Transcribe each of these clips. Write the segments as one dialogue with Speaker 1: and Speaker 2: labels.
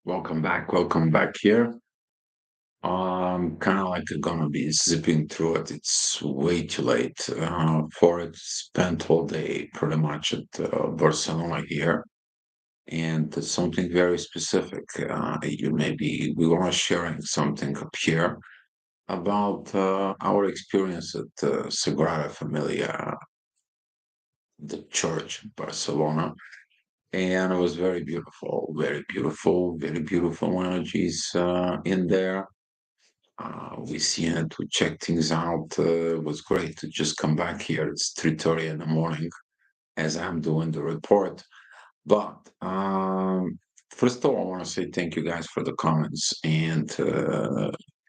Speaker 1: Welcome back. Welcome back here. Kind of like gonna be zipping through it. It's way too late for it. Spent all day pretty much at Barcelona here, and it's something very specific. You maybe we were sharing something up here about our experience at Sagrada Familia, the church in Barcelona, and it was very beautiful energies in there. We seen it, we checked things out. It was great to just come back here. It's 3:30 in the morning as I'm doing the report. But first of all, I want to say thank you guys for the comments, and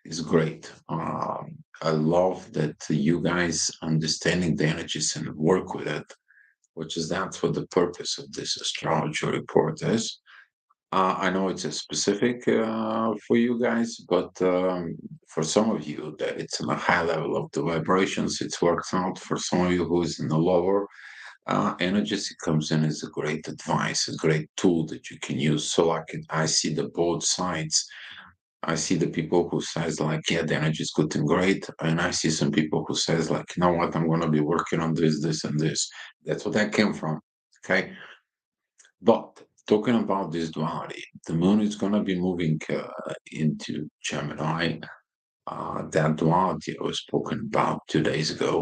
Speaker 1: it's great. I love that you guys understanding the energies and work with it, which is that's what the purpose of this astrology report is. I know it's a specific for you guys, but for some of you that it's in a high level of the vibrations, it's works out. For some of you who is in the lower energies, it comes in as a great advice, a great tool that you can use. So I see the both sides. I see the people who says like, yeah, the energy is good and great, and I see some people who says like, you know what, I'm going to be working on this, this, and this. That's what I came from. Okay. But talking about this duality, the moon is going to be moving into Gemini. That duality I was spoken about 2 days ago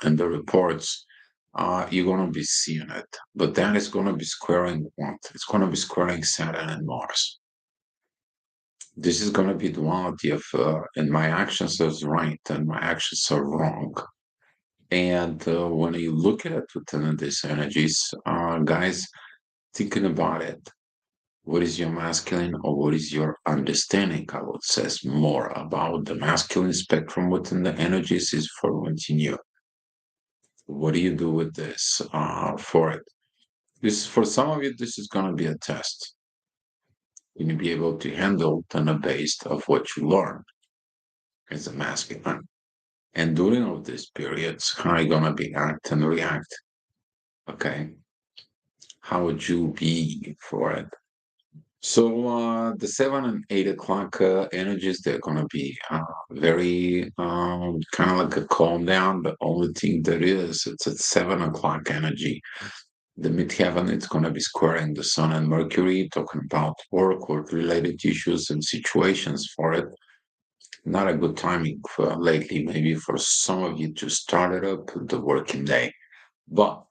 Speaker 1: in the reports. You're going to be seeing it, but that is going to be squaring what? It's going to be squaring Saturn and Mars. This is going to be duality of, and my actions is right and my actions are wrong. And when you look at it within these energies, guys, thinking about it, what is your masculine or what is your understanding? I would say more about the masculine spectrum within the energies is for continue. What do you do with this for it? This for some of you, this is going to be a test. You need to be able to handle on the base of what you learn as a masculine. And during all these periods, how are you going to be act and react? Okay. How would you be for it? So the 7 and 8 o'clock energies, they're gonna be very kind of like a calm down. The only thing there is, it's at 7 o'clock energy. The midheaven, it's gonna be squaring the Sun and Mercury, talking about work related issues and situations for it. Not a good timing for lately, maybe for some of you to start it up the working day. But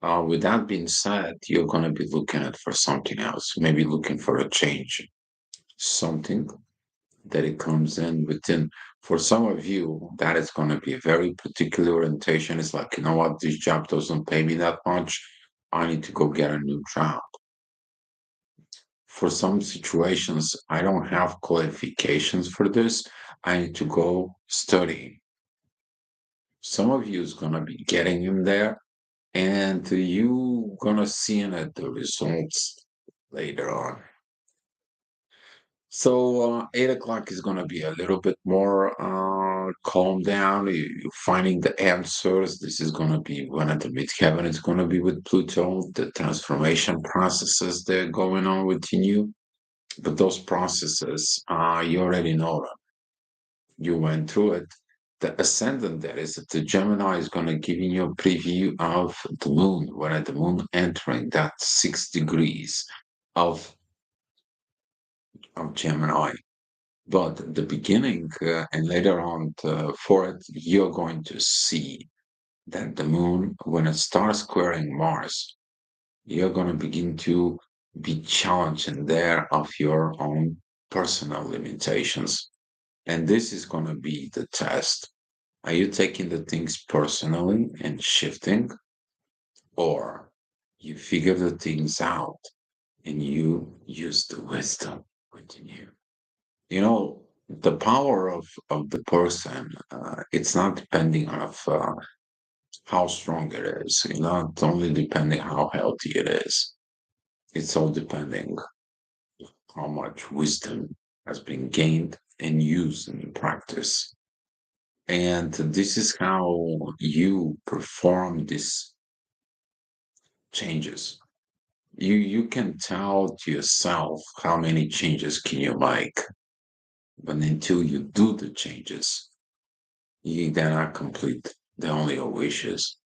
Speaker 1: with that being said, you're going to be looking at for something else, maybe looking for a change, something that it comes in within. For some of you, that is going to be a very particular orientation. It's like, you know what, this job doesn't pay me that much. I need to go get a new job. For some situations, I don't have qualifications for this. I need to go study. Some of you is going to be getting in there and you gonna see it at the results later on. So 8 o'clock is gonna be a little bit more calm down. You're finding the answers. This is gonna be one of the midheaven. It's gonna be with Pluto. The transformation processes that are going on within you. But those processes, you already know them. You went through it. The ascendant that is the Gemini is going to give you a preview of the moon, where the moon entering that 6 degrees of, of Gemini. But the beginning and later on for it, you're going to see that the moon, when it starts squaring Mars, you're going to begin to be challenged in there of your own personal limitations. And this is going to be the test. Are you taking the things personally and shifting, or you figure the things out and you use the wisdom within you? You know, the power of the person, it's not depending on how strong it is, not only depending how healthy it is. It's all depending how much wisdom has been gained and used in practice. And this is how you perform these changes. You can tell to yourself how many changes can you make, but until you do the changes, they're not complete. They're only your wishes.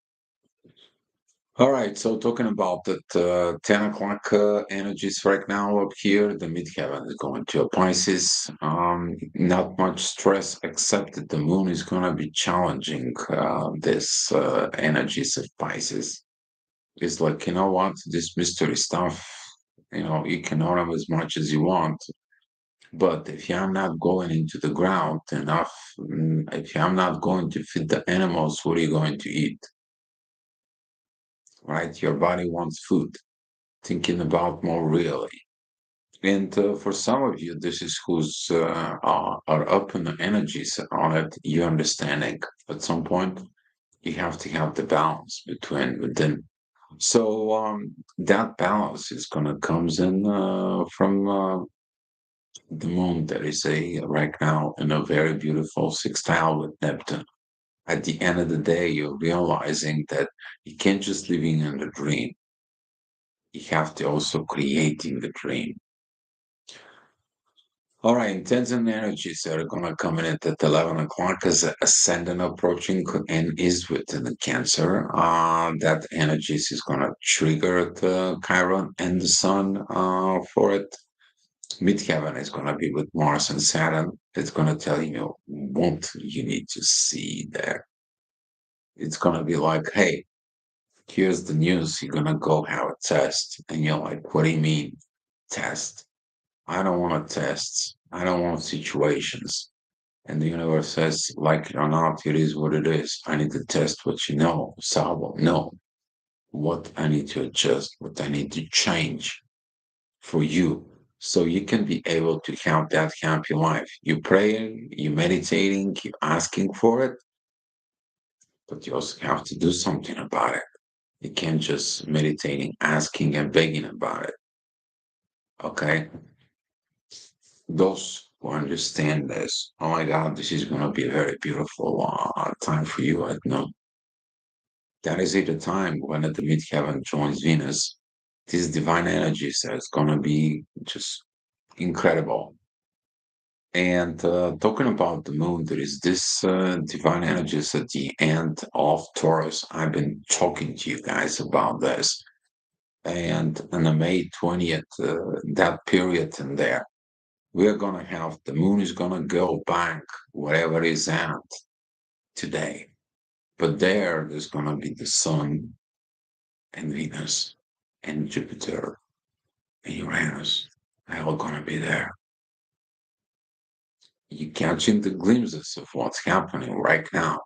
Speaker 1: All right, so talking about that 10 o'clock energies right now up here, the midheaven is going to a Pisces. Not much stress, except that the moon is going to be challenging this energies of Pisces. It's like, you know what, this mystery stuff, you can know them as much as you want, but if you're not going into the ground enough, if I'm not going to feed the animals, what are you going to eat? Right? Your body wants food. Thinking about more really. And for some of you, this is who's are up in the energies on it. You're understanding at some point you have to have the balance between within. So that balance is gonna comes in from the moon that is a right now in a very beautiful sextile with Neptune. At the end of the day, you're realizing that you can't just living in the dream. You have to also creating the dream. All right, intense energies that are going to come in at 11 o'clock as ascendant approaching and is within the Cancer. That energies is going to trigger the Chiron and the Sun for it. Midheaven is going to be with Mars and Saturn. It's going to tell you what you need to see there. It's going to be like, hey, here's the news. You're going to go have a test. And you're like, what do you mean, test? I don't want tests. I don't want situations. And the universe says, like it or not, it is what it is. I need to test what you know, solve know what I need to adjust, what I need to change for you. So you can be able to have that happy life. You praying, you meditating, you asking for it, but you also have to do something about it. You can't just meditating, asking and begging about it. Okay. Those who understand this, oh my God, this is going to be a very beautiful time for you. I know that is at the time when the midheaven joins Venus. This divine energy is going to be just incredible. And talking about the moon, there is this divine energies at the end of Taurus. I've been talking to you guys about this. And on the May 20th, that period in there, we're going to have the moon is going to go back wherever it's at today. But there's going to be the sun and Venus and Jupiter and Uranus. They're all going to be there. You're catching the glimpses of what's happening right now.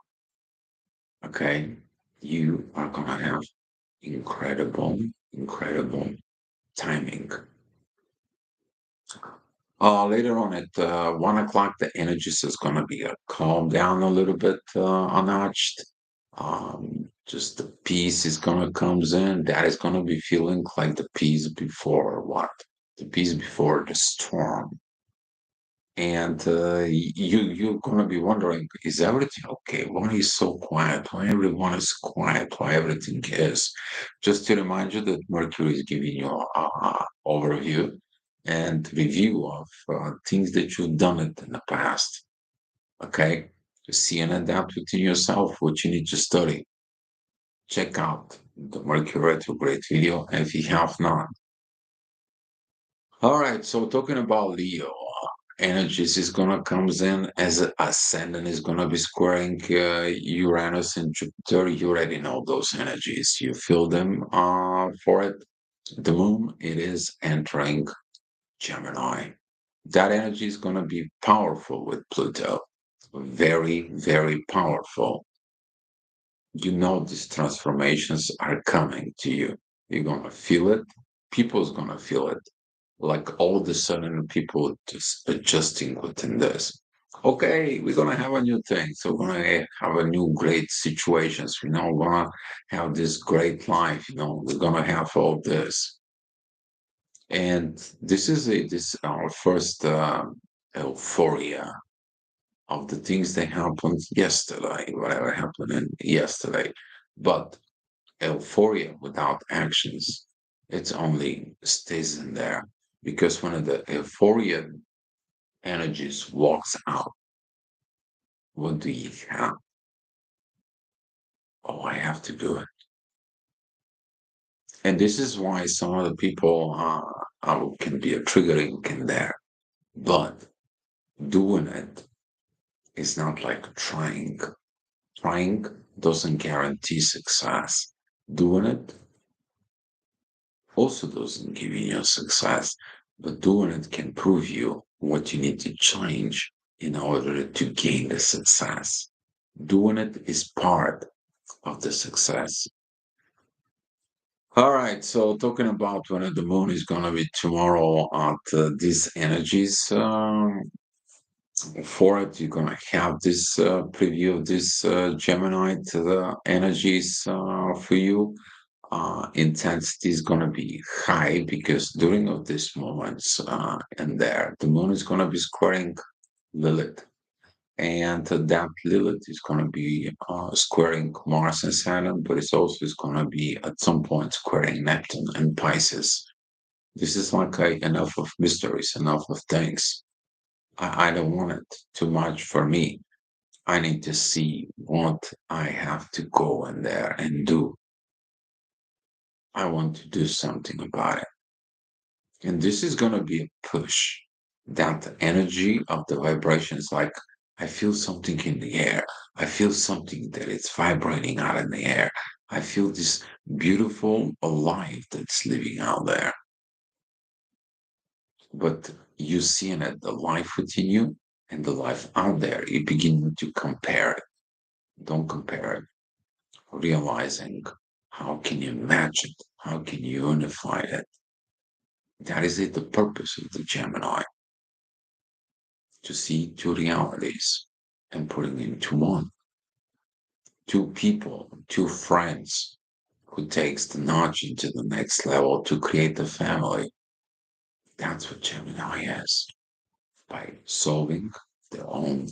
Speaker 1: Okay. You are going to have incredible, incredible timing. Later on at 1 o'clock, the energies is going to be calmed down a little bit, a notch. Just the peace is going to comes in. That is going to be feeling like the peace before what? The peace before the storm. And you're going to be wondering, is everything okay? Why is so quiet? Why everyone is quiet? Why everything is? Just to remind you that Mercury is giving you a overview and review of things that you've done it in the past. Okay, to see and adapt within yourself what you need to study. Check out the Mercury retrograde video if you have not. All right, so talking about Leo, energies is gonna comes in as a ascendant is gonna be squaring Uranus and Jupiter. You already know those energies. You feel them for it. The moon, it is entering Gemini. That energy is gonna be powerful with Pluto. Very, very powerful. You know these transformations are coming to you. You're gonna feel it. People's gonna feel it. Like all of a sudden, people just adjusting within this. Okay, we're gonna have a new thing. So we're gonna have a new great situations. We're gonna have this great life. We're gonna have all this. And this is our first euphoria of the things that happened yesterday, whatever happened yesterday. But euphoria without actions. It only stays in there because when the euphoria energies walks out, what do you have? Oh, I have to do it. And this is why some of the people can be a triggering in there. But doing it is not like trying. Trying doesn't guarantee success. Doing it also doesn't give you success. But doing it can prove you what you need to change in order to gain the success. Doing it is part of the success. All right. So talking about when the moon is going to be tomorrow at these energies, for it, you're going to have this preview of this Gemini to the energies for you. Intensity is going to be high because during of these moments and there, the moon is going to be squaring Lilith. And that Lilith is going to be squaring Mars and Saturn, but it's also is going to be at some point squaring Neptune and Pisces. This is like enough of mysteries, enough of things. I don't want it too much for me. I need to see what I have to go in there and do. I want to do something about it. And this is going to be a push. That energy of the vibrations, like I feel something in the air. I feel something that it's vibrating out in the air. I feel this beautiful alive that's living out there. But you seeing it, the life within you and the life out there, you begin to compare it. Don't compare it. Realizing how can you match it? How can you unify it? That is it, the purpose of the Gemini, to see two realities and putting into one. Two people, two friends who takes the notch into the next level to create the family. That's what Gemini is. By solving their own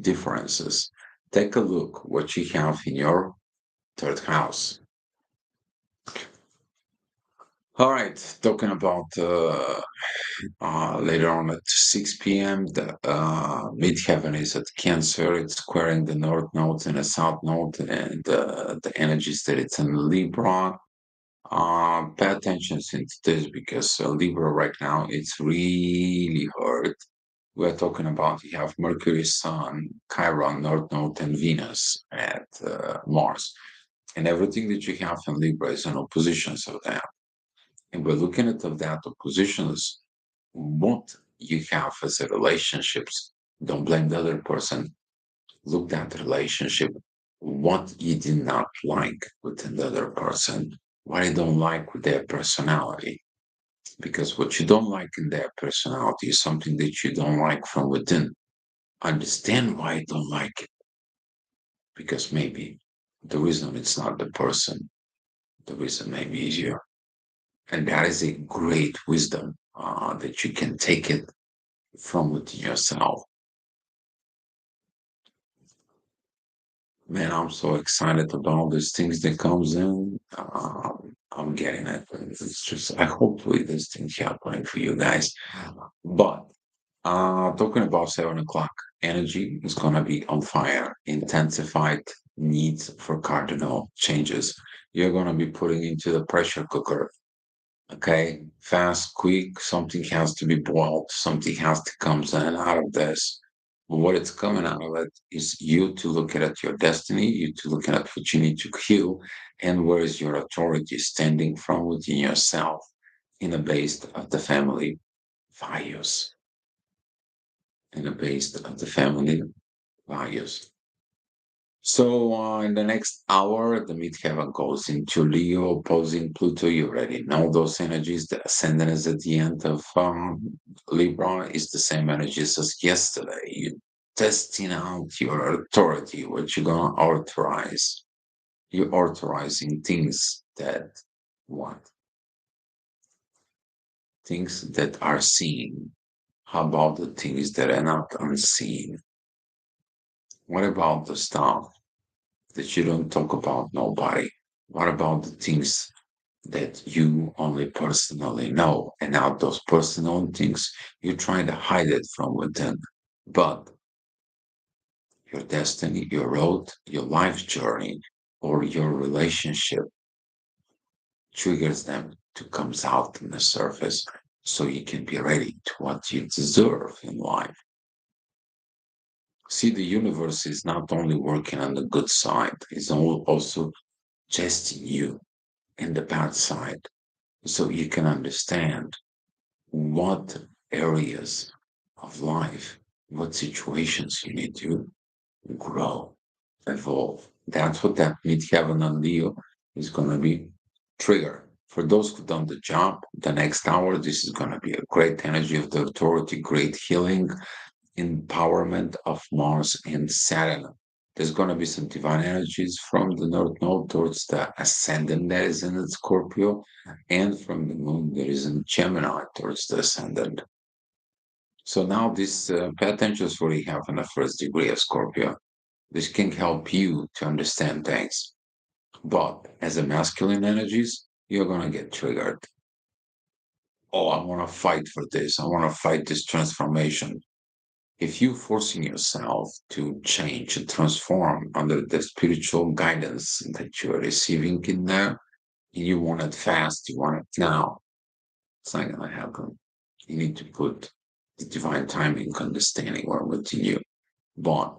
Speaker 1: differences. Take a look what you have in your third house. All right, talking about later on at 6 p.m., the midheaven is at Cancer. It's squaring the North Node and the South Node, and the energies that it's in Libra. Pay attention to this because Libra right now it's really hard. We're talking about you have Mercury, Sun, Chiron, North Node, and Venus at Mars, and everything that you have in Libra is in oppositions of that. And we're looking at of that oppositions, what you have as a relationships. Don't blame the other person. Look at the relationship, what you did not like within the other person, what you don't like with their personality. Because what you don't like in their personality is something that you don't like from within. Understand why you don't like it. Because maybe the reason it's not the person, the reason maybe is you. And that is a great wisdom that you can take it from within yourself. Man, I'm so excited about all these things that comes in. I'm getting it. It's just, I hopefully this thing's happening for you guys. But talking about 7 o'clock, energy is gonna be on fire. Intensified needs for cardinal changes. You're gonna be putting into the pressure cooker. Okay, fast, quick. Something has to be boiled. Something has to come in out of this. But what it's coming out of it is you to look at your destiny, you to look at what you need to heal, and where is your authority standing from within yourself in a base of the family values. In a base of the family values. So in the next hour, the midheaven goes into Leo, opposing Pluto. You already know those energies. The ascendant is at the end of Libra. Is the same energies as yesterday. You testing out your authority, what you're gonna authorize. You're authorizing things that what? Things that are seen. How about the things that are not unseen? What about the stuff that you don't talk about nobody? What about the things that you only personally know. And now those personal things, you're trying to hide it from within. But your destiny, your road, your life journey, or your relationship triggers them to comes out on the surface so you can be ready to what you deserve in life. See, the universe is not only working on the good side, it's also testing you in the bad side so you can understand what areas of life, what situations you need to grow, evolve. That's what that mid heaven on Leo is going to be trigger. For those who done the job, the next hour, this is going to be a great energy of the authority, great healing, empowerment of Mars and Saturn. There's going to be some divine energies from the North Node towards the ascendant that is in Scorpio, and from the Moon that is in Gemini towards the ascendant. So now this potentials already have in the first degree of Scorpio. This can help you to understand things. But as a masculine energies, you're going to get triggered. Oh, I want to fight for this. I want to fight this transformation. If you forcing yourself to change and transform under the spiritual guidance that you are receiving in there, and you want it fast, you want it now, it's not going to happen. You need to put the divine timing understanding or within you. But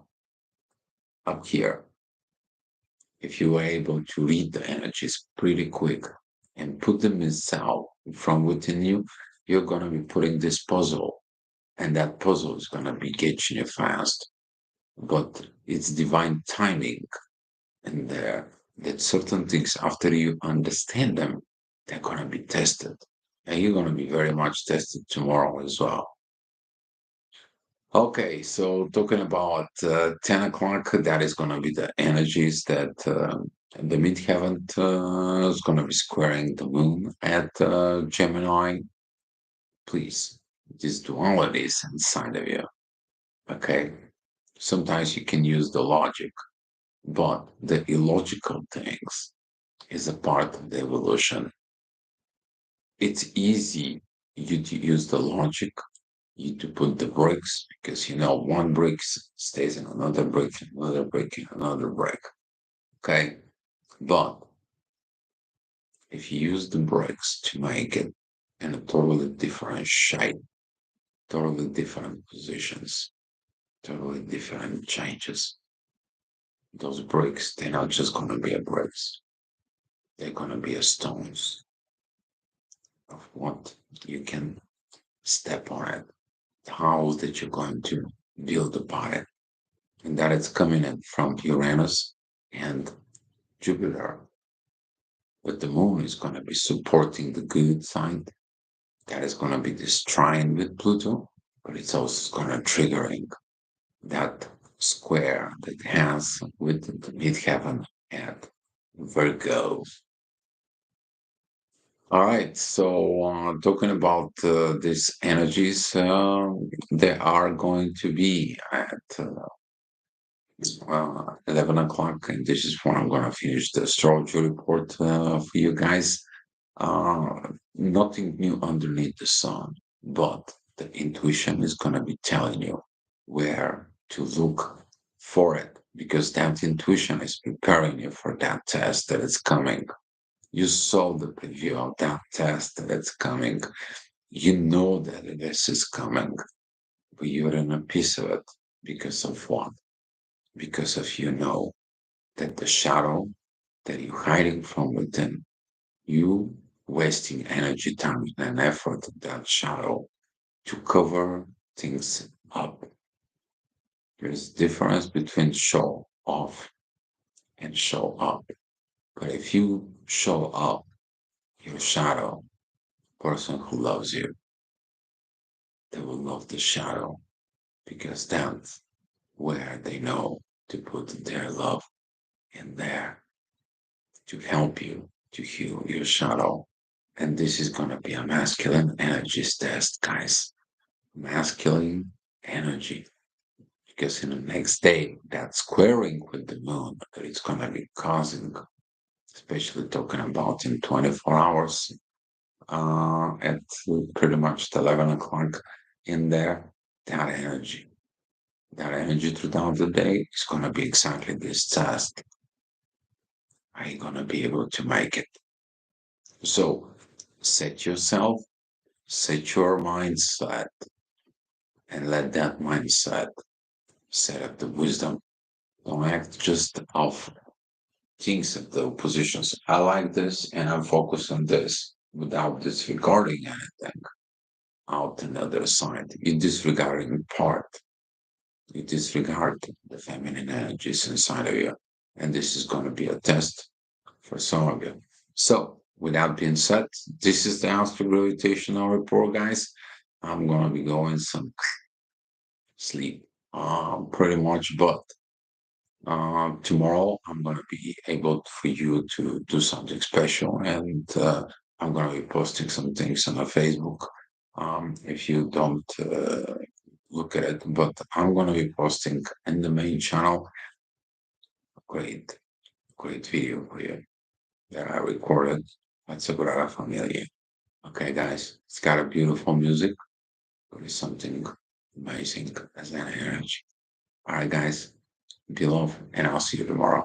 Speaker 1: up here, if you are able to read the energies pretty quick and put them inside from within you, you're going to be putting this puzzle, and that puzzle is going to be getting you fast. But it's divine timing in there that certain things, after you understand them, they're going to be tested. And you're going to be very much tested tomorrow as well. Okay, so talking about 10 o'clock, that is going to be the energies that the midheaven is going to be squaring the moon at Gemini. Please, this duality is inside of you. Okay, sometimes you can use the logic, but the illogical things is a part of the evolution. It's easy you to use the logic, you to put the bricks because you know one brick stays in another brick, another brick, and another brick. Okay, but if you use the bricks to make it in a totally different shape, totally different positions, totally different changes, those bricks they're not just gonna be a bricks. They're gonna be a stones of what you can step on it, the house that you're going to build upon it, and that it's coming in from Uranus and Jupiter. But the moon is going to be supporting the good side. That is going to be this trine with Pluto, but it's also going to triggering that square that has with the midheaven at Virgo. All right, so talking about these energies, they are going to be at 11 o'clock, and this is when I'm going to finish the astrology report for you guys. Nothing new underneath the sun, but the intuition is going to be telling you where to look for it because that intuition is preparing you for that test that is coming. You saw the preview of that test that it's coming. You know that this is coming, but you're in a piece of it because of what? Because of you know that the shadow that you're hiding from within, you wasting energy, time, and effort in that shadow to cover things up. There's a difference between show off and show up. But if you show up your shadow, person who loves you, they will love the shadow because that's where they know to put their love in there to help you to heal your shadow. And this is going to be a masculine energies test, guys. Masculine energy. Because in the next day, that squaring with the moon, that it's going to be causing especially talking about in 24 hours at pretty much 11 o'clock in there, that energy. That energy throughout the day is going to be exactly this test. Are you going to be able to make it? So set yourself, set your mindset, and let that mindset set up the wisdom. Don't act just off things of the positions. I like this and I'm focused on this without disregarding anything out on the other side. You're disregarding part. You disregard the feminine energies inside of you. And this is going to be a test for some of you. So, with that being said, this is the Astro Gravitational Report, guys. I'm going to be going some sleep pretty much, but tomorrow I'm going to be able for you to do something special, and I'm going to be posting some things on the Facebook. If you don't look at it, but I'm going to be posting in the main channel a great video for you that I recorded. That's a great familia. Okay, guys, it's got a beautiful music. It is something amazing as an energy. All right, guys, be love, and I'll see you tomorrow.